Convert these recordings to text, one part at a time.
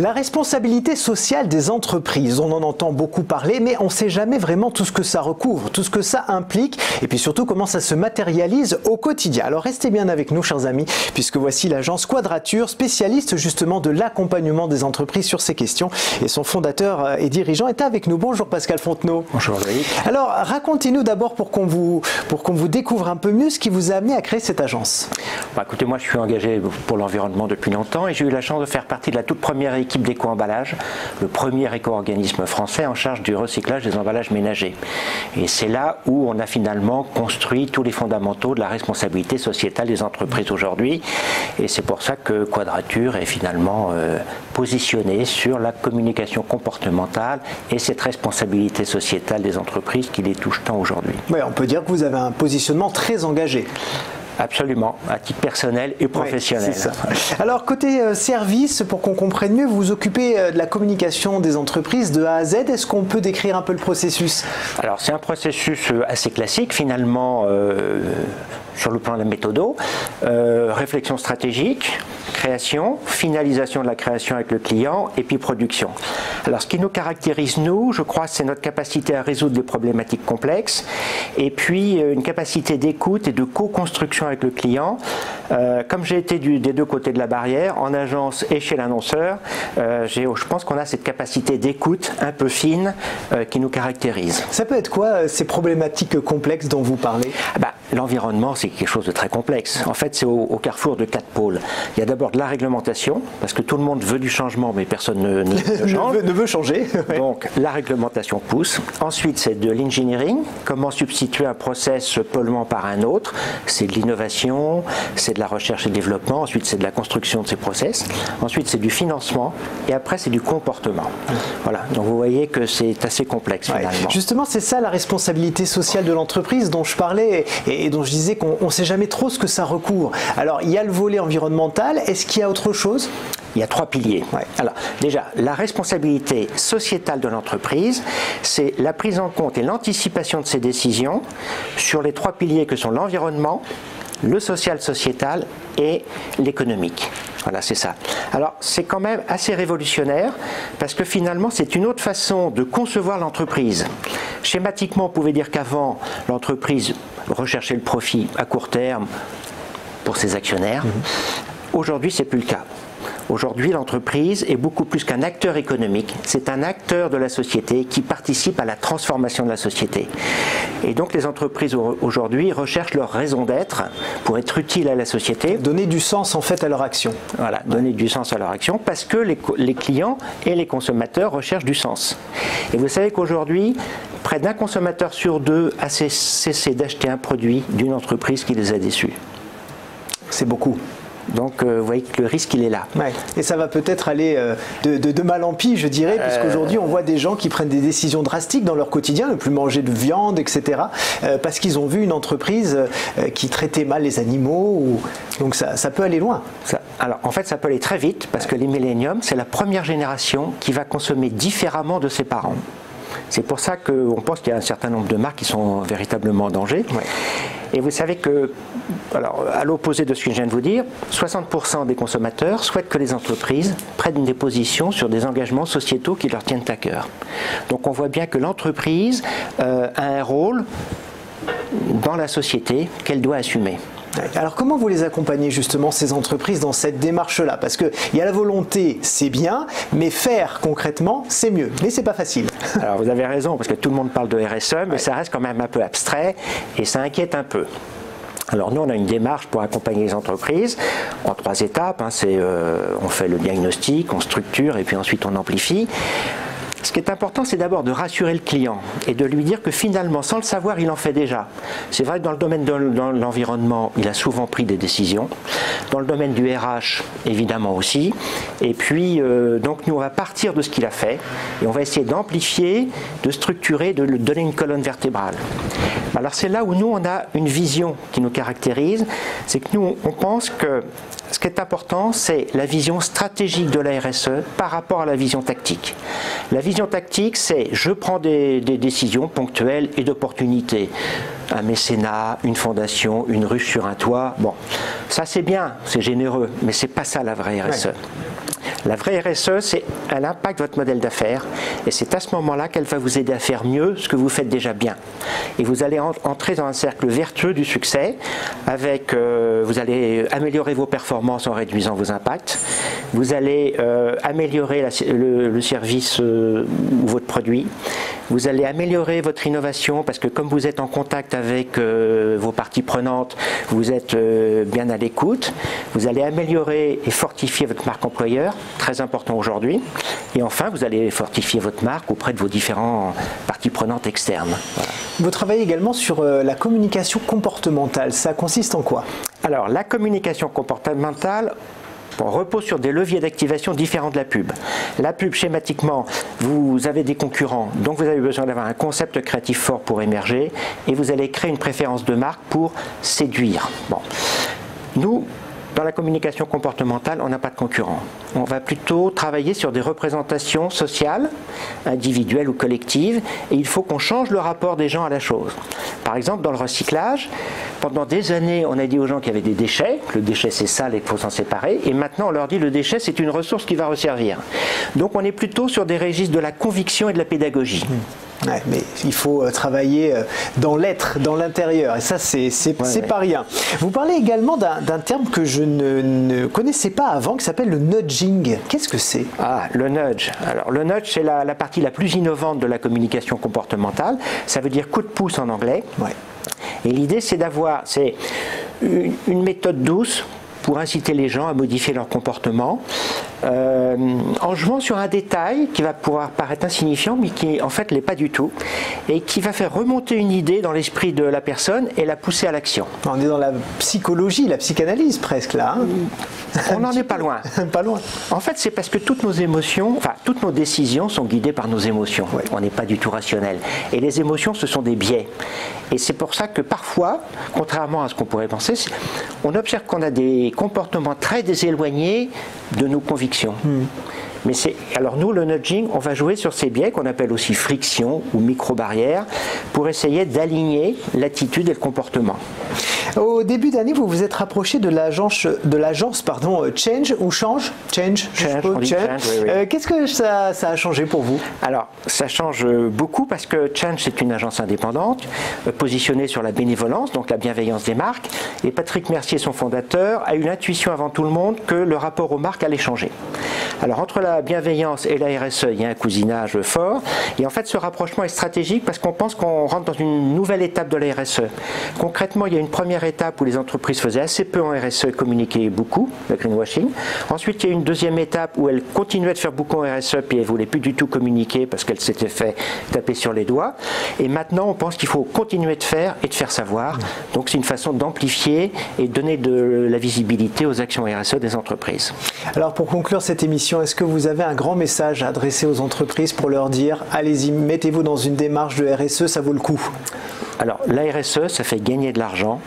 La responsabilité sociale des entreprises, on en entend beaucoup parler, mais on ne sait jamais vraiment tout ce que ça recouvre, tout ce que ça implique, et puis surtout comment ça se matérialise au quotidien. Alors restez bien avec nous, chers amis, puisque voici l'agence Quadrature, spécialiste justement de l'accompagnement des entreprises sur ces questions, et son fondateur et dirigeant est avec nous. Bonjour Pascal Fontenot. Bonjour Loïc. Alors racontez-nous d'abord pour qu'on vous découvre un peu mieux ce qui vous a amené à créer cette agence. Écoutez, moi je suis engagé pour l'environnement depuis longtemps et j'ai eu la chance de faire partie de la toute première équipe d'éco-emballage, le premier éco-organisme français en charge du recyclage des emballages ménagers. Et c'est là où on a finalement construit tous les fondamentaux de la responsabilité sociétale des entreprises aujourd'hui. Et c'est pour ça que Quadrature est finalement positionné sur la communication comportementale et cette responsabilité sociétale des entreprises qui les touche tant aujourd'hui. Oui, on peut dire que vous avez un positionnement très engagé. Absolument, à titre personnel et professionnel. Oui, c'est ça. Alors, côté service, pour qu'on comprenne mieux, vous vous occupez de la communication des entreprises de A à Z. Est-ce qu'on peut décrire un peu le processus? Alors, c'est un processus assez classique, finalement, sur le plan de la méthodo. Réflexion stratégique, création, finalisation de la création avec le client, et puis production. Alors, ce qui nous caractérise, nous, je crois, c'est notre capacité à résoudre des problématiques complexes, et puis une capacité d'écoute et de co-construction avec le client. Comme j'ai été des deux côtés de la barrière, en agence et chez l'annonceur, je pense qu'on a cette capacité d'écoute un peu fine qui nous caractérise. Ça peut être quoi ces problématiques complexes dont vous parlez? L'environnement, c'est quelque chose de très complexe. En fait, c'est au carrefour de 4 pôles. Il y a d'abord de la réglementation, parce que tout le monde veut du changement, mais personne ne change. ne veut changer. Donc, la réglementation pousse. Ensuite, c'est de l'engineering. Comment substituer un process polluant par un autre? C'est de l'innovation, c'est de la recherche et développement. Ensuite, c'est de la construction de ces process. Ensuite, c'est du financement. Et après, c'est du comportement. Voilà. Donc, vous voyez que c'est assez complexe, finalement. Justement, c'est ça la responsabilité sociale de l'entreprise dont je parlais et dont je disais qu'on ne sait jamais trop ce que ça recouvre. Alors, il y a le volet environnemental. Est-ce qu'il y a autre chose? Il y a 3 piliers. Alors, déjà, la responsabilité sociétale de l'entreprise, c'est la prise en compte et l'anticipation de ses décisions sur les 3 piliers que sont l'environnement, le social-sociétal et l'économique. Voilà, c'est ça. Alors, c'est quand même assez révolutionnaire parce que finalement, c'est une autre façon de concevoir l'entreprise. Schématiquement, on pouvait dire qu'avant, l'entreprise recherchait le profit à court terme pour ses actionnaires. Aujourd'hui, c'est plus le cas. Aujourd'hui, l'entreprise est beaucoup plus qu'un acteur économique. C'est un acteur de la société qui participe à la transformation de la société. Et donc, les entreprises aujourd'hui recherchent leur raison d'être pour être utiles à la société. Donner du sens, en fait, à leur action. Voilà, donner du sens à leur action parce que les clients et les consommateurs recherchent du sens. Et vous savez qu'aujourd'hui, près d'un consommateur sur 2 a cessé d'acheter un produit d'une entreprise qui les a déçus. C'est beaucoup. Donc, vous voyez que le risque, il est là. Ouais. Et ça va peut-être aller de mal en pis, je dirais, puisqu'aujourd'hui, on voit des gens qui prennent des décisions drastiques dans leur quotidien, ne plus manger de viande, etc., parce qu'ils ont vu une entreprise qui traitait mal les animaux. Donc, ça peut aller loin. Alors, en fait, ça peut aller très vite, parce que les milléniums, c'est la première génération qui va consommer différemment de ses parents. C'est pour ça qu'on pense qu'il y a un certain nombre de marques qui sont véritablement en danger. Et vous savez que, alors, à l'opposé de ce que je viens de vous dire, 60% des consommateurs souhaitent que les entreprises prennent des positions sur des engagements sociétaux qui leur tiennent à cœur. Donc on voit bien que l'entreprise a un rôle dans la société qu'elle doit assumer. Alors comment vous les accompagnez justement ces entreprises dans cette démarche-là? Parce qu'il y a la volonté, c'est bien, mais faire concrètement, c'est mieux. Mais c'est pas facile. Alors vous avez raison, parce que tout le monde parle de RSE, mais ça reste quand même un peu abstrait et ça inquiète un peu. Alors nous, on a une démarche pour accompagner les entreprises en 3 étapes. On fait le diagnostic, on structure et puis ensuite on amplifie. Ce qui est important, c'est d'abord de rassurer le client et de lui dire que finalement, sans le savoir, il en fait déjà. C'est vrai que dans le domaine de l'environnement, il a souvent pris des décisions. Dans le domaine du RH, évidemment aussi. Et puis, donc nous, on va partir de ce qu'il a fait et on va essayer d'amplifier, de structurer, de lui donner une colonne vertébrale. Alors c'est là où nous, on a une vision qui nous caractérise. C'est que nous, on pense que ce qui est important, c'est la vision stratégique de la RSE par rapport à la vision tactique. La vision tactique, c'est je prends des décisions ponctuelles et d'opportunités. Un mécénat, une fondation, une ruche sur un toit, bon, ça c'est bien, c'est généreux, mais c'est pas ça la vraie RSE. La vraie RSE, elle impacte votre modèle d'affaires et c'est à ce moment-là qu'elle va vous aider à faire mieux ce que vous faites déjà bien. Et vous allez entrer dans un cercle vertueux du succès avec, vous allez améliorer vos performances en réduisant vos impacts, vous allez améliorer le service ou votre produit, vous allez améliorer votre innovation parce que comme vous êtes en contact avec vos parties prenantes, vous êtes bien à l'écoute, vous allez améliorer et fortifier votre marque employeur, très important aujourd'hui, et enfin vous allez fortifier votre marque auprès de vos différentes parties prenantes externes. Voilà. Vous travaillez également sur la communication comportementale, ça consiste en quoi? Alors la communication comportementale, on repose sur des leviers d'activation différents de la pub. La pub, schématiquement, vous avez des concurrents, donc vous avez besoin d'avoir un concept créatif fort pour émerger et vous allez créer une préférence de marque pour séduire. Bon. Nous, dans la communication comportementale, on n'a pas de concurrents. On va plutôt travailler sur des représentations sociales, individuelles ou collectives, et il faut qu'on change le rapport des gens à la chose. Par exemple, dans le recyclage, pendant des années, on a dit aux gens qu'il y avait des déchets, le déchet c'est sale et qu'il faut s'en séparer, et maintenant on leur dit le déchet c'est une ressource qui va resservir. Donc on est plutôt sur des registres de la conviction et de la pédagogie. Ouais, mais il faut travailler dans l'être, dans l'intérieur, et ça c'est pas rien. Vous parlez également d'un terme que je ne connaissais pas avant, qui s'appelle le nudging. Qu'est-ce que c'est? Ah, le nudge. Alors le nudge, c'est la partie la plus innovante de la communication comportementale. Ça veut dire coup de pouce en anglais. Ouais. Et l'idée, c'est d'avoir une méthode douce pour inciter les gens à modifier leur comportement en jouant sur un détail qui va pouvoir paraître insignifiant mais qui en fait l'est pas du tout et qui va faire remonter une idée dans l'esprit de la personne et la pousser à l'action. On est dans la psychologie, la psychanalyse presque là. Hein. On n'en est pas loin. Pas loin. En fait, c'est parce que toutes nos émotions, enfin toutes nos décisions sont guidées par nos émotions. Ouais. On n'est pas du tout rationnel. Et les émotions, ce sont des biais. Et c'est pour ça que parfois, contrairement à ce qu'on pourrait penser, on observe qu'on a des comportements très déséloignés de nos convictions. Mais alors nous, le nudging, on va jouer sur ces biais qu'on appelle aussi friction ou micro-barrières pour essayer d'aligner l'attitude et le comportement. Au début d'année, vous vous êtes rapproché de l'agence Change ou Change. Oui. Qu'est-ce que ça a changé pour vous? Alors, ça change beaucoup parce que Change, c'est une agence indépendante positionnée sur la bénévolence, donc la bienveillance des marques. Et Patrick Mercier, son fondateur, a eu l'intuition avant tout le monde que le rapport aux marques allait changer. Alors, entre la bienveillance et la RSE, il y a un cousinage fort. Et en fait, ce rapprochement est stratégique parce qu'on pense qu'on rentre dans une nouvelle étape de la RSE. Concrètement, il y a une première étape où les entreprises faisaient assez peu en RSE et communiquaient beaucoup, le greenwashing. Ensuite, il y a une deuxième étape où elles continuaient de faire beaucoup en RSE puis elles ne voulaient plus du tout communiquer parce qu'elles s'étaient fait taper sur les doigts. Et maintenant, on pense qu'il faut continuer de faire et de faire savoir. Donc, c'est une façon d'amplifier et de donner de la visibilité aux actions RSE des entreprises. Alors, pour conclure cette émission, est-ce que vous avez un grand message à adresser aux entreprises pour leur dire « Allez-y, mettez-vous dans une démarche de RSE, ça vaut le coup ». Alors, la RSE, ça fait gagner de l'argent,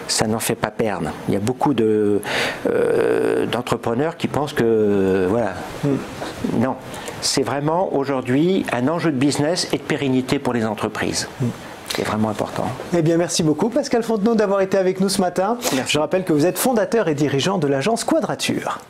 ça n'en fait pas perdre. Il y a beaucoup d'entrepreneurs qui pensent que, voilà, non. C'est vraiment aujourd'hui un enjeu de business et de pérennité pour les entreprises. C'est vraiment important. Eh bien, merci beaucoup Pascal Fontenot d'avoir été avec nous ce matin. Merci. Je rappelle que vous êtes fondateur et dirigeant de l'agence Quadrature.